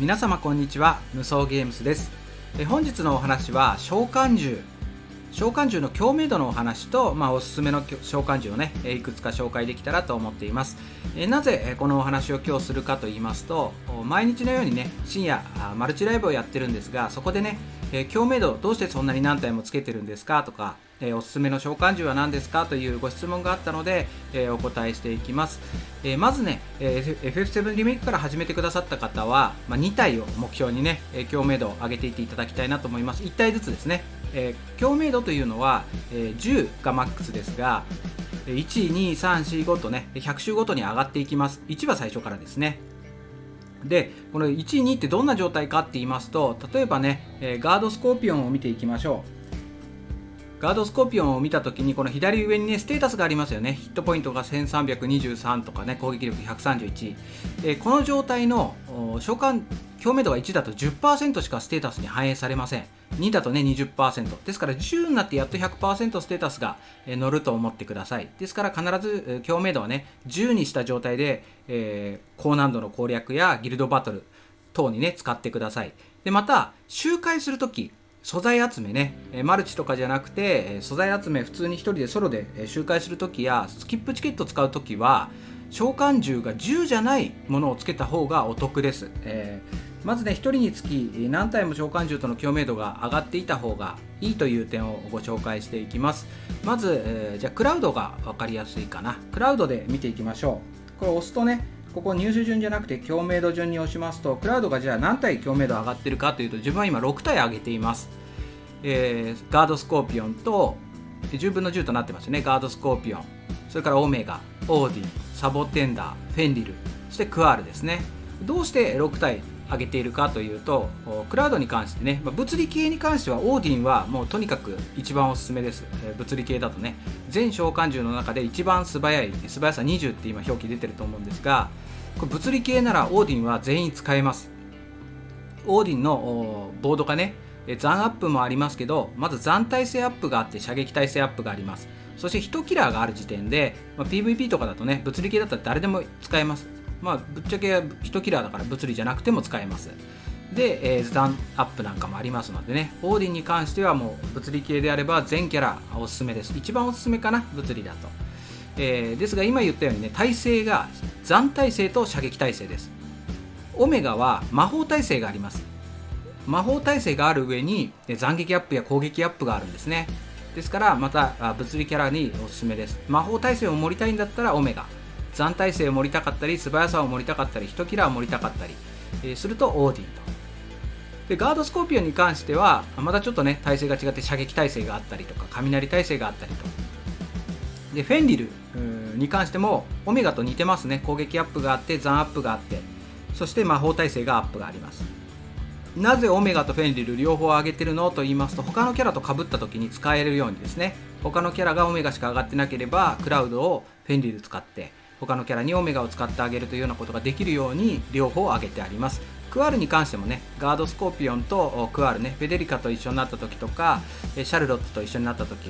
皆様こんにちは、無双ゲームスです。本日のお話は召喚獣の共鳴度のお話と、おすすめの召喚獣をね、いくつか紹介できたらと思っています。なぜこのお話を今日するかと言いますと、毎日のようにね、深夜マルチライブをやってるんですが、そこでね、共鳴度どうしてそんなに何体もつけてるんですかとか、おすすめの召喚獣は何ですかというご質問があったので、お答えしていきます。まずね、FF7 リメイクから始めてくださった方は、2体を目標にね、共鳴度を上げていっていただきたいなと思います。1体ずつですね。共鳴度というのは、10がマックスですが、1、2、3、4、5とね、100周ごとに上がっていきます。1は最初からですね。で、この1、2ってどんな状態かって言いますと、例えばね、ガードスコーピオンを見ていきましょう。ガードスコーピオンを見たときに、この左上にね、ステータスがありますよね。ヒットポイントが1323とかね、攻撃力131。この状態の召喚共鳴度が1だと 10% しかステータスに反映されません。2だとね 20%。ですから10になってやっと 100% ステータスが乗ると思ってください。ですから必ず共鳴度はね、10にした状態で、高難度の攻略やギルドバトル等にね、使ってください。で、また、周回するとき、素材集めね、マルチとかじゃなくて素材集め、普通に一人でソロで周回するときやスキップチケット使うときは召喚獣が10じゃないものをつけた方がお得です。まずね、1人につき何体も召喚獣との共鳴度が上がっていた方がいいという点をご紹介していきます。まず、じゃあクラウドが分かりやすいかな。クラウドで見ていきましょう。これ押すとね、ここ入手順じゃなくて共鳴度順に押しますと、クラウドがじゃあ何体共鳴度上がってるかというと、自分は今6体上げています。ガードスコーピオンと10分の10となってますね。ガードスコーピオン、それからオメガ、オーディン、サボテンダー、フェンリル、そしてクアールですね。どうして6体上げているかというと、クラウドに関してね、物理系に関してはオーディンはもうとにかく一番おすすめです。物理系だとね、全召喚獣の中で一番素早さ20って今表記出てると思うんですが、これ物理系ならオーディンは全員使えます。オーディンのボードがね、残アップもありますけど、まず残耐性アップがあって射撃耐性アップがあります。そして1キラーがある時点で、PVP とかだとね、物理系だったら誰でも使えます。ぶっちゃけ1キラーだから物理じゃなくても使えます。で、残アップなんかもありますのでね、オーディンに関してはもう物理系であれば全キャラおすすめです。一番おすすめかな、物理だと。ですが今言ったようにね、耐性が残耐性と射撃耐性です。オメガは魔法耐性があります。魔法耐性がある上に斬撃アップや攻撃アップがあるんですね。ですからまた物理キャラにおすすめです。魔法耐性を盛りたいんだったらオメガ、残耐性を盛りたかったり素早さを盛りたかったり1キラーを盛りたかったり、するとオーディンと。で、ガードスコーピオンに関してはまたちょっとね、耐性が違って射撃耐性があったりとか雷耐性があったりと。で、フェンリルに関してもオメガと似てますね。攻撃アップがあって残アップがあって、そして魔法耐性がアップがあります。なぜオメガとフェンリル両方上げてるのと言いますと、他のキャラと被った時に使えるようにですね、他のキャラがオメガしか上がってなければクラウドをフェンリル使って他のキャラにオメガを使ってあげるというようなことができるように両方上げてあります。クアールに関してもね、ガードスコーピオンとクアールね、フェデリカと一緒になった時とかシャルロットと一緒になった時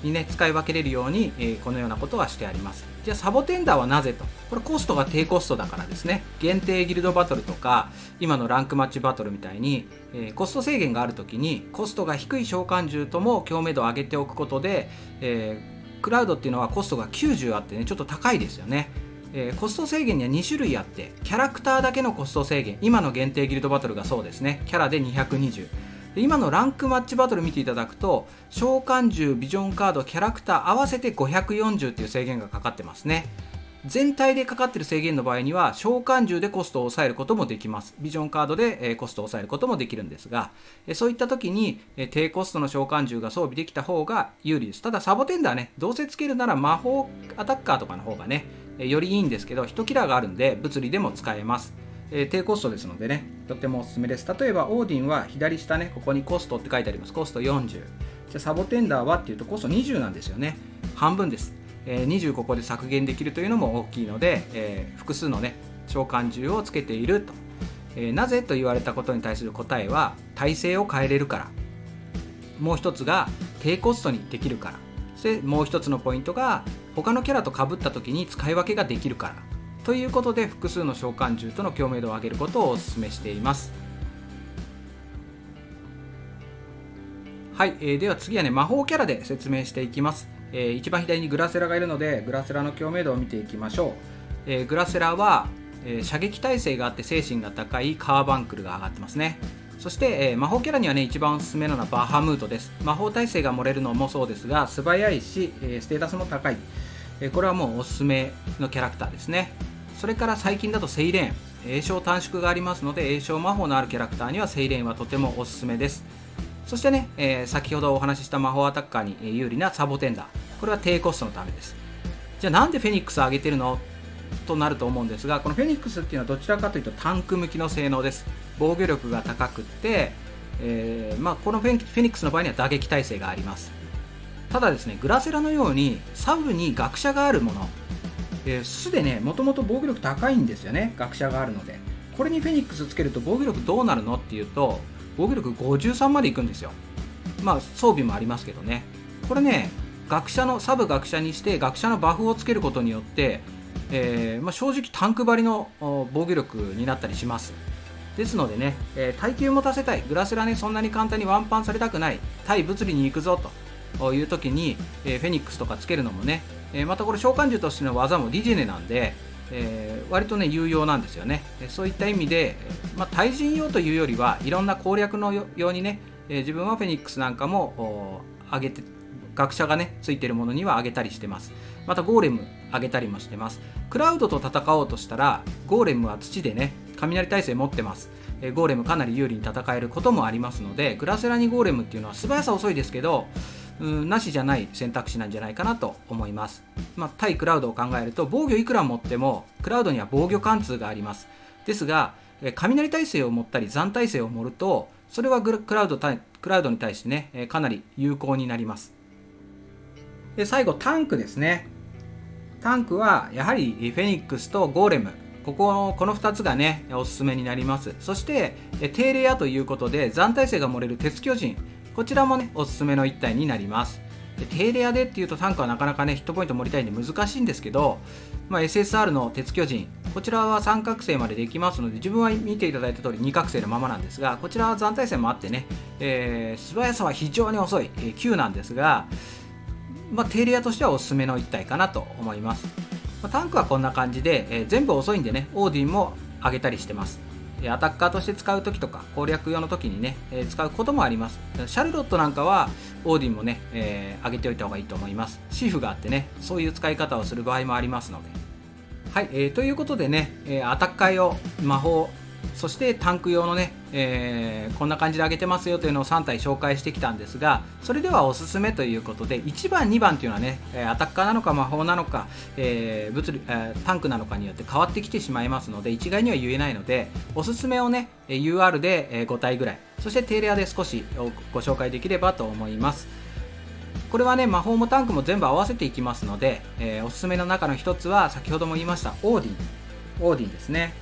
にね、使い分けれるように、このようなことはしてあります。じゃあサボテンダーはなぜと。これコストが低コストだからですね。限定ギルドバトルとか今のランクマッチバトルみたいに、コスト制限があるときにコストが低い召喚獣とも共鳴度を上げておくことで、クラウドっていうのはコストが90あってね、ちょっと高いですよね。コスト制限には2種類あって、キャラクターだけのコスト制限、今の限定ギルドバトルがそうですね。キャラで220で、今のランクマッチバトル見ていただくと、召喚獣、ビジョンカード、キャラクター合わせて540っていう制限がかかってますね。全体でかかってる制限の場合には召喚獣でコストを抑えることもできます。ビジョンカードでコストを抑えることもできるんですが、そういった時に低コストの召喚獣が装備できた方が有利です。ただサボテンダーね、どうせつけるなら魔法アタッカーとかの方がね、よりいいんですけど、1キラーがあるんで物理でも使えます。低コストですのでね、とってもおすすめです。例えばオーディンは左下ね、ここにコストって書いてあります。コスト40。じゃあサボテンダーはっていうとコスト20なんですよね。半分です。20ここで削減できるというのも大きいので、複数のね召喚獣をつけていると。なぜと言われたことに対する答えは、耐性を変えれるから。もう一つが低コストにできるから。そしてもう一つのポイントが、他のキャラと被った時に使い分けができるからということで複数の召喚獣との共鳴度を上げることをお勧めしています。はい、では次はね、魔法キャラで説明していきます。一番左にグラセラがいるので、グラセラの共鳴度を見ていきましょう。グラセラは、射撃耐性があって精神が高いカーバンクルが上がってますね。そして、魔法キャラにはね、一番おすすめなのはバハムートです。魔法耐性が漏れるのもそうですが、素早いし、ステータスも高い。これはもうおすすめのキャラクターですね。それから最近だとセイレーン、詠唱短縮がありますので、詠唱魔法のあるキャラクターにはセイレーンはとてもおすすめです。そしてね、先ほどお話しした魔法アタッカーに有利なサボテンダー、これは低コストのためです。じゃあなんでフェニックス上げてるのとなると思うんですが、このフェニックスっていうのはどちらかというとタンク向きの性能です。防御力が高くって、このフェニックスの場合には打撃耐性があります。ただですね、グラセラのようにサブに学者があるもの、すでね、もともと防御力高いんですよね、学者があるので。これにフェニックスつけると防御力どうなるのっていうと、防御力53までいくんですよ。装備もありますけどね。これね、サブ学者にして学者のバフをつけることによって、正直タンク張りの防御力になったりします。ですのでね、耐久持たせたい、グラセラね、そんなに簡単にワンパンされたくない、対物理に行くぞという時に、フェニックスとかつけるのもね、またこれ召喚獣としての技もディジェネなんで、割とね有用なんですよね。そういった意味で、対人用というよりはいろんな攻略のようにね、自分はフェニックスなんかも上げて、学者がねついてるものには上げたりしてます。またゴーレム上げたりもしてます。クラウドと戦おうとしたらゴーレムは土でね雷耐性持ってます。ゴーレムかなり有利に戦えることもありますので、グラセラにゴーレムっていうのは素早さ遅いですけど、なしじゃない選択肢なんじゃないかなと思います。対クラウドを考えると、防御いくら持ってもクラウドには防御貫通があります。ですが、雷耐性を持ったり残耐性を盛ると、それはクラウドに対してねかなり有効になります。で最後タンクですね。タンクはやはりフェニックスとゴーレム、この2つがねおすすめになります。そして低レアということで残耐性が漏れる鉄巨人、こちらもねおすすめの1体になります。低レアでっていうとタンクはなかなかねヒットポイント盛りたいんで難しいんですけど、SSR の鉄巨人、こちらは3覚醒までできますので、自分は見ていただいた通り2覚醒のままなんですが、こちらは残耐性もあってね、素早さは非常に遅い、9なんですが、低レアとしてはおすすめの1体かなと思います。タンクはこんな感じで、全部遅いんでね、オーディンも上げたりしてます。アタッカーとして使う時とか攻略用の時にね、使うこともあります。シャルロットなんかはオーディンもね、上げておいた方がいいと思います。シーフがあってね、そういう使い方をする場合もありますので。はい、ということでね、アタッカー用、魔法、そしてタンク用のね、こんな感じで上げてますよというのを3体紹介してきたんですが、それではおすすめということで、1番2番というのはねアタッカーなのか魔法なのか、タンクなのかによって変わってきてしまいますので、一概には言えないので、おすすめをね UR で5体ぐらい、そして低レアで少しご紹介できればと思います。これはね魔法もタンクも全部合わせていきますので、おすすめの中の一つは先ほども言いましたオーディンですね。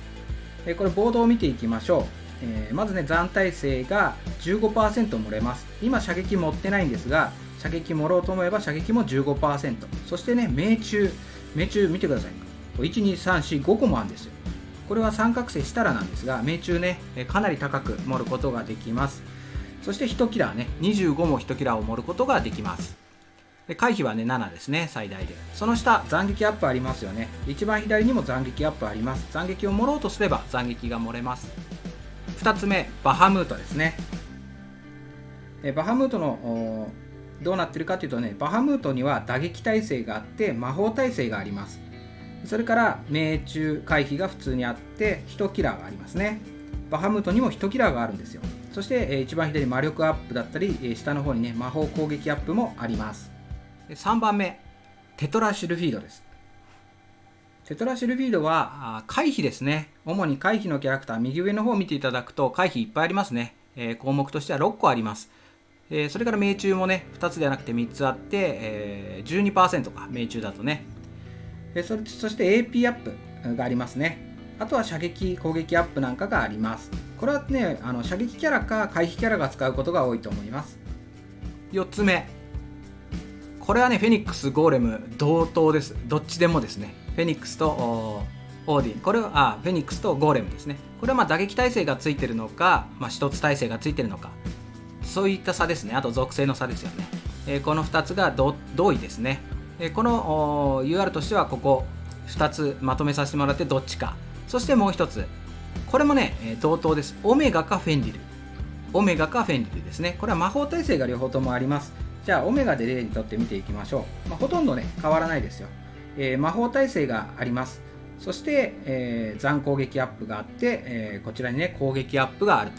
これボードを見ていきましょう。まずね残耐性が 15% 漏れます。今射撃持ってないんですが、射撃盛ろうと思えば射撃も 15%、 そしてね命中見てください。12345個もあるんですよ。これは三覚醒したらなんですが、命中ねかなり高く盛ることができます。そして1キラーね25も1キラーを盛ることができます。で回避はね7ですね、最大で。その下斬撃アップありますよね。一番左にも斬撃アップあります。斬撃を盛ろうとすれば斬撃が盛れます。2つ目バハムートですね。バハムートのどうなってるかというとね、バハムートには打撃耐性があって魔法耐性があります。それから命中回避が普通にあって1キラーがありますね。バハムートにも1キラーがあるんですよ。そして、一番左魔力アップだったり、下の方にね魔法攻撃アップもあります。3番目テトラシルフィードです。テトラシルフィードは回避ですね。主に回避のキャラクター、右上の方を見ていただくと回避いっぱいありますね。項目としては6個あります。それから命中もね2つではなくて3つあって、12% か命中だとね。そして AP アップがありますね。あとは射撃攻撃アップなんかがあります。これはね射撃キャラか回避キャラが使うことが多いと思います。4つ目、これはねフェニックスゴーレム同等です。どっちでもですね。フェニックスとオーディン、これはフェニックスとゴーレムですね。これは打撃耐性がついてるのか、一つ耐性がついてるのか、そういった差ですね。あと属性の差ですよね。この2つが同意ですね。この UR としてはここ2つまとめさせてもらってどっちか。そしてもう1つ、これもね、同等です。オメガかフェンリル。オメガかフェンリルですね。これは魔法耐性が両方ともあります。じゃあオメガで例にとって見ていきましょう。ほとんどね変わらないですよ。魔法耐性があります。そして、残攻撃アップがあって、こちらにね攻撃アップがある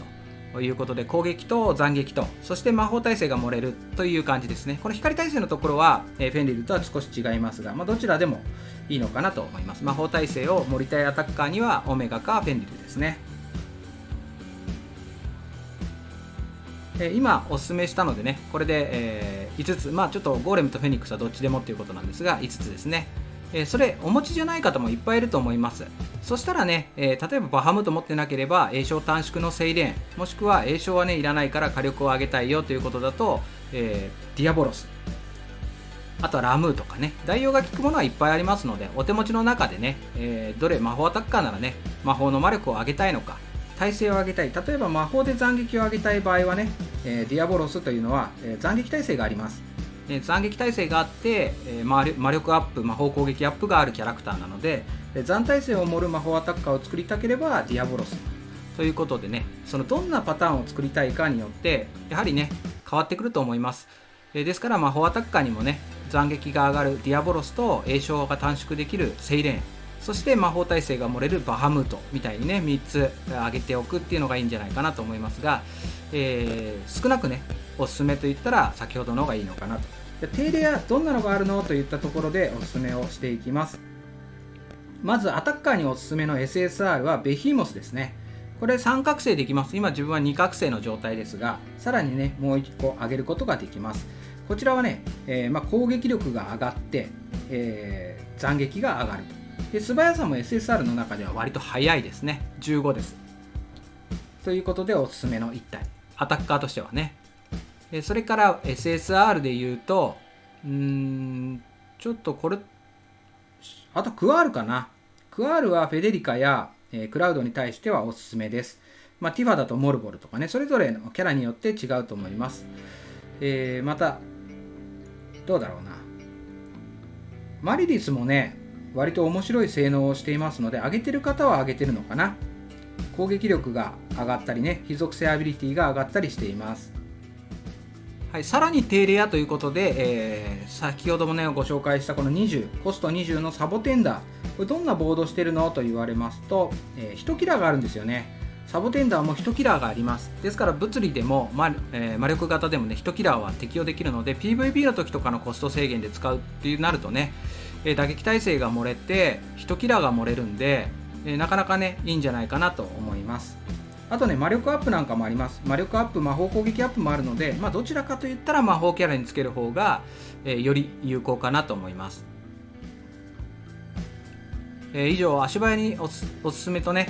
ということで、攻撃と残撃と、そして魔法耐性が漏れるという感じですね。この光耐性のところは、フェンリルとは少し違いますが、どちらでもいいのかなと思います。魔法耐性を盛りたいアタッカーにはオメガかフェンリルですね。今おすすめしたのでね、これで、5つ、ちょっとゴーレムとフェニックスはどっちでもっていうことなんですが、5つですね。それお持ちじゃない方もいっぱいいると思います。そしたらね、例えばバハムト持ってなければ栄唱短縮のセイレーン、もしくは栄唱はねいらないから火力を上げたいよということだと、ディアボロス、あとはラムーとかね、代用が効くものはいっぱいありますので、お手持ちの中でね、どれ魔法アタッカーならね魔法の魔力を上げたいのか、耐性を上げたい、例えば魔法で斬撃を上げたい場合はね、ディアボロスというのは、斬撃耐性があります。斬撃耐性があって、魔力アップ、魔法攻撃アップがあるキャラクターなので、残耐性を盛る魔法アタッカーを作りたければディアボロスということでね、そのどんなパターンを作りたいかによってやはりね変わってくると思います。ですから魔法アタッカーにもね斬撃が上がるディアボロスと栄唱が短縮できるセイレーン、そして魔法耐性が漏れるバハムートみたいにね3つ上げておくっていうのがいいんじゃないかなと思いますが、少なくねおすすめといったら先ほどのがいいのかなと。手レアどんなのがあるのといったところでおすすめをしていきます。まずアタッカーにおすすめの SSR はベヒーモスですね。これ3覚醒できます。今自分は2覚醒の状態ですが、さらにねもう1個上げることができます。こちらはね、攻撃力が上がって、斬撃が上がる。で素早さも SSR の中では割と速いですね。15です。ということでおすすめの1体。アタッカーとしてはね。それから SSR で言うと、ちょっとこれ、あとクワールかな。クワールはフェデリカや、クラウドに対してはおすすめです。ティファだとモルボルとかね、それぞれのキャラによって違うと思います。また、どうだろうな。マリリスもね、割と面白い性能をしていますので、上げてる方は上げてるのかな。攻撃力が上がったりね、非属性アビリティが上がったりしています。はい、さらに低レアということで、先ほどもねご紹介したこの20コスト20のサボテンダー、これどんなボードしてるのと言われますと、1キラーがあるんですよね。サボテンダーも1キラーがあります。ですから物理でも、魔力型でもね1キラーは適用できるので、 PVP の時とかのコスト制限で使うってなるとね、打撃耐性が漏れて1キラーが漏れるんで、なかなかねいいんじゃないかなと思います。あとね、魔力アップなんかもあります。魔力アップ、魔法攻撃アップもあるので、どちらかといったら魔法キャラにつける方が、より有効かなと思います。以上、足早におすすめとね、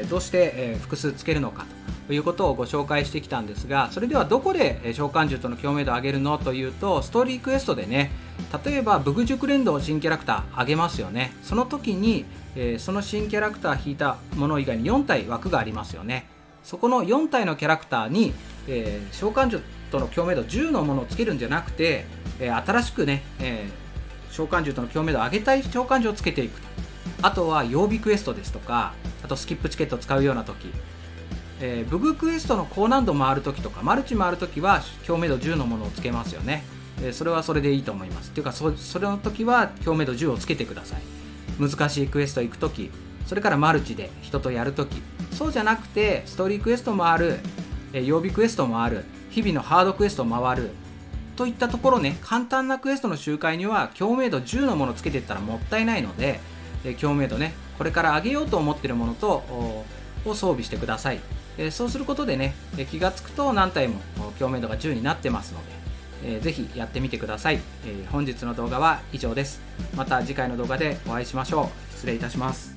どうして、複数つけるのかということをご紹介してきたんですが、それではどこで召喚獣との共鳴度を上げるのというと、ストーリークエストでね、例えば武具熟練度を新キャラクター上げますよね。その時にその新キャラクター引いたもの以外に4体枠がありますよね。そこの4体のキャラクターに、召喚獣との共鳴度10のものをつけるんじゃなくて、新しくね、召喚獣との共鳴度を上げたい召喚獣をつけていくと。あとは曜日クエストですとか、あとスキップチケットを使うような時、武具クエストの高難度回る時とかマルチ回る時は共鳴度10のものをつけますよね。それはそれでいいと思います。っていうかそれの時は共鳴度10をつけてください。難しいクエスト行くとき、それからマルチで人とやるとき、そうじゃなくてストーリークエストもある、曜日クエストもある、日々のハードクエストも回るといったところね、簡単なクエストの周回には共鳴度10のものつけていったらもったいないので、共鳴度ねこれから上げようと思っているものとを装備してください。そうすることでね、気がつくと何体も共鳴度が10になってますので、ぜひやってみてください。本日の動画は以上です。また次回の動画でお会いしましょう。失礼いたします。